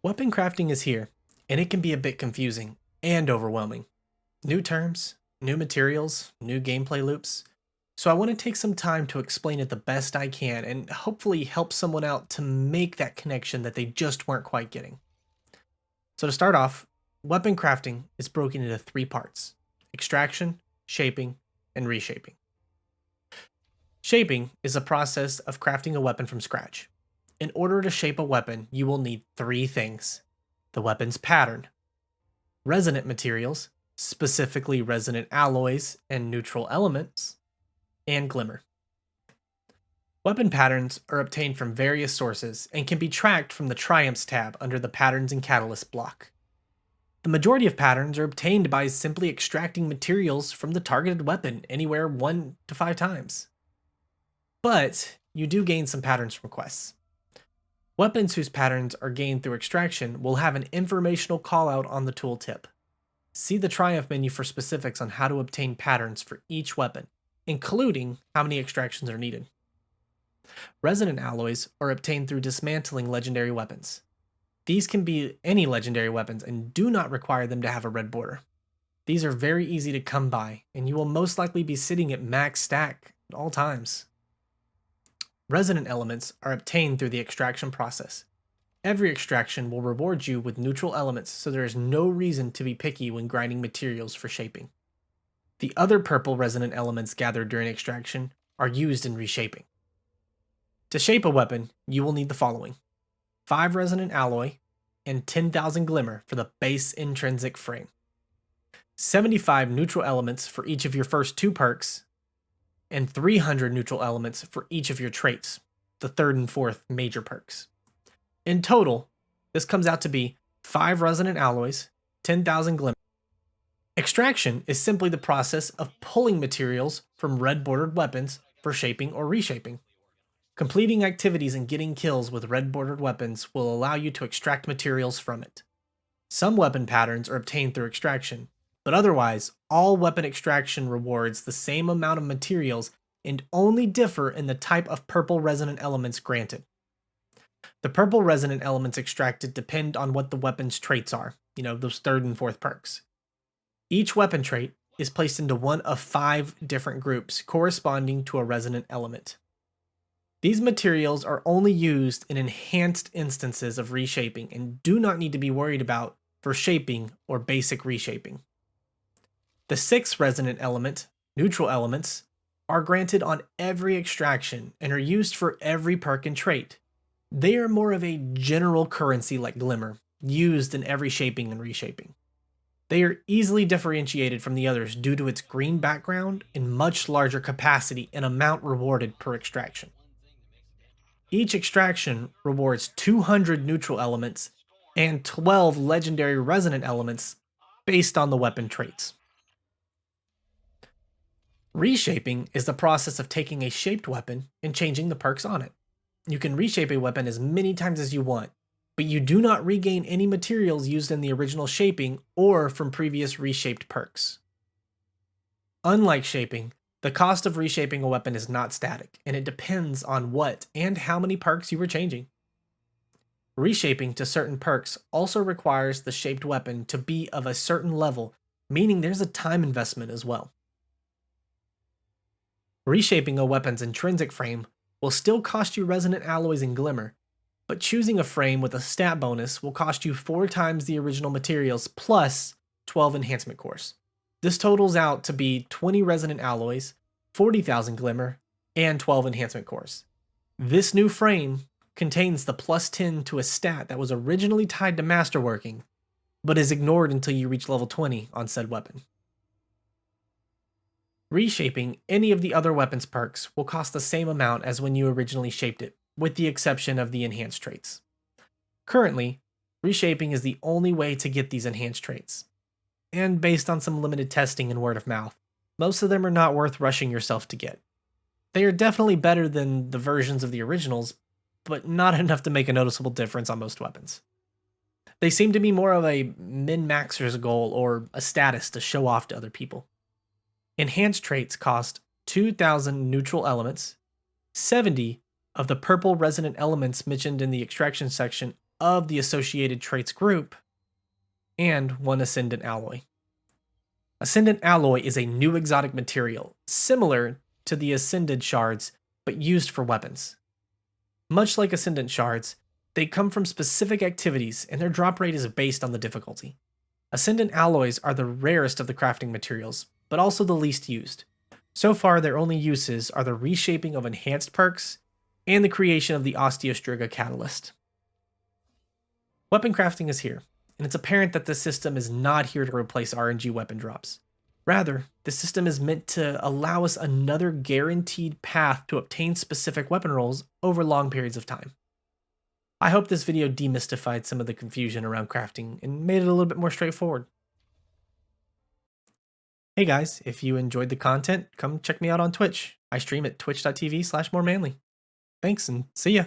Weapon crafting is here, and it can be a bit confusing and overwhelming. New terms, new materials, new gameplay loops. So I want to take some time to explain it the best I can and hopefully help someone out to make that connection that they just weren't quite getting. So to start off, weapon crafting is broken into three parts: extraction, shaping, and reshaping. Shaping is a process of crafting a weapon from scratch. In order to shape a weapon, you will need three things: the weapon's pattern, resonant materials, specifically resonant alloys and neutral elements, and glimmer. Weapon patterns are obtained from various sources and can be tracked from the Triumphs tab under the Patterns and Catalyst block. The majority of patterns are obtained by simply extracting materials from the targeted weapon anywhere 1 to 5 times. But you do gain some patterns from quests. Weapons whose patterns are gained through extraction will have an informational callout on the tooltip. See the Triumph menu for specifics on how to obtain patterns for each weapon, including how many extractions are needed. Resonant alloys are obtained through dismantling legendary weapons. These can be any legendary weapons and do not require them to have a red border. These are very easy to come by, and you will most likely be sitting at max stack at all times. Resonant elements are obtained through the extraction process. Every extraction will reward you with neutral elements, so there is no reason to be picky when grinding materials for shaping. The other purple resonant elements gathered during extraction are used in reshaping. To shape a weapon, you will need the following: 5 resonant alloy and 10,000 glimmer for the base intrinsic frame, 75 neutral elements for each of your first 2 perks, and 300 neutral elements for each of your traits, the 3rd and 4th major perks. In total, this comes out to be 5 resonant alloys, 10,000 glimmer. Extraction is simply the process of pulling materials from red bordered weapons for shaping or reshaping. Completing activities and getting kills with red bordered weapons will allow you to extract materials from it. Some weapon patterns are obtained through extraction, but otherwise, all weapon extraction rewards the same amount of materials and only differ in the type of purple resonant elements granted. The purple resonant elements extracted depend on what the weapon's traits are, those 3rd and 4th perks. Each weapon trait is placed into one of 5 different groups corresponding to a resonant element. These materials are only used in enhanced instances of reshaping and do not need to be worried about for shaping or basic reshaping. The 6 resonant element, neutral elements, are granted on every extraction and are used for every perk and trait. They are more of a general currency like glimmer, used in every shaping and reshaping. They are easily differentiated from the others due to its green background and much larger capacity and amount rewarded per extraction. Each extraction rewards 200 neutral elements and 12 legendary resonant elements based on the weapon traits. Reshaping is the process of taking a shaped weapon and changing the perks on it. You can reshape a weapon as many times as you want, but you do not regain any materials used in the original shaping or from previous reshaped perks. Unlike shaping, the cost of reshaping a weapon is not static, and it depends on what and how many perks you are changing. Reshaping to certain perks also requires the shaped weapon to be of a certain level, meaning there's a time investment as well. Reshaping a weapon's intrinsic frame will still cost you resonant alloys and glimmer, but choosing a frame with a stat bonus will cost you 4 times the original materials plus 12 enhancement cores. This totals out to be 20 resonant alloys, 40,000 glimmer, and 12 enhancement cores. This new frame contains the plus 10 to a stat that was originally tied to masterworking, but is ignored until you reach level 20 on said weapon. Reshaping any of the other weapons perks will cost the same amount as when you originally shaped it, with the exception of the enhanced traits. Currently, reshaping is the only way to get these enhanced traits. And based on some limited testing and word of mouth, most of them are not worth rushing yourself to get. They are definitely better than the versions of the originals, but not enough to make a noticeable difference on most weapons. They seem to be more of a min-maxer's goal or a status to show off to other people. Enhanced traits cost 2,000 neutral elements, 70 of the purple resonant elements mentioned in the extraction section of the associated traits group, and 1 ascendant alloy. Ascendant alloy is a new exotic material, similar to the ascended shards, but used for weapons. Much like ascendant shards, they come from specific activities and their drop rate is based on the difficulty. Ascendant alloys are the rarest of the crafting materials, but also the least used. So far, their only uses are the reshaping of enhanced perks and the creation of the Osteostriga catalyst. Weapon crafting is here, and it's apparent that this system is not here to replace RNG weapon drops. Rather, the system is meant to allow us another guaranteed path to obtain specific weapon rolls over long periods of time. I hope this video demystified some of the confusion around crafting and made it a little bit more straightforward. Hey guys, if you enjoyed the content, come check me out on Twitch. I stream at twitch.tv/moremanly. Thanks and see ya.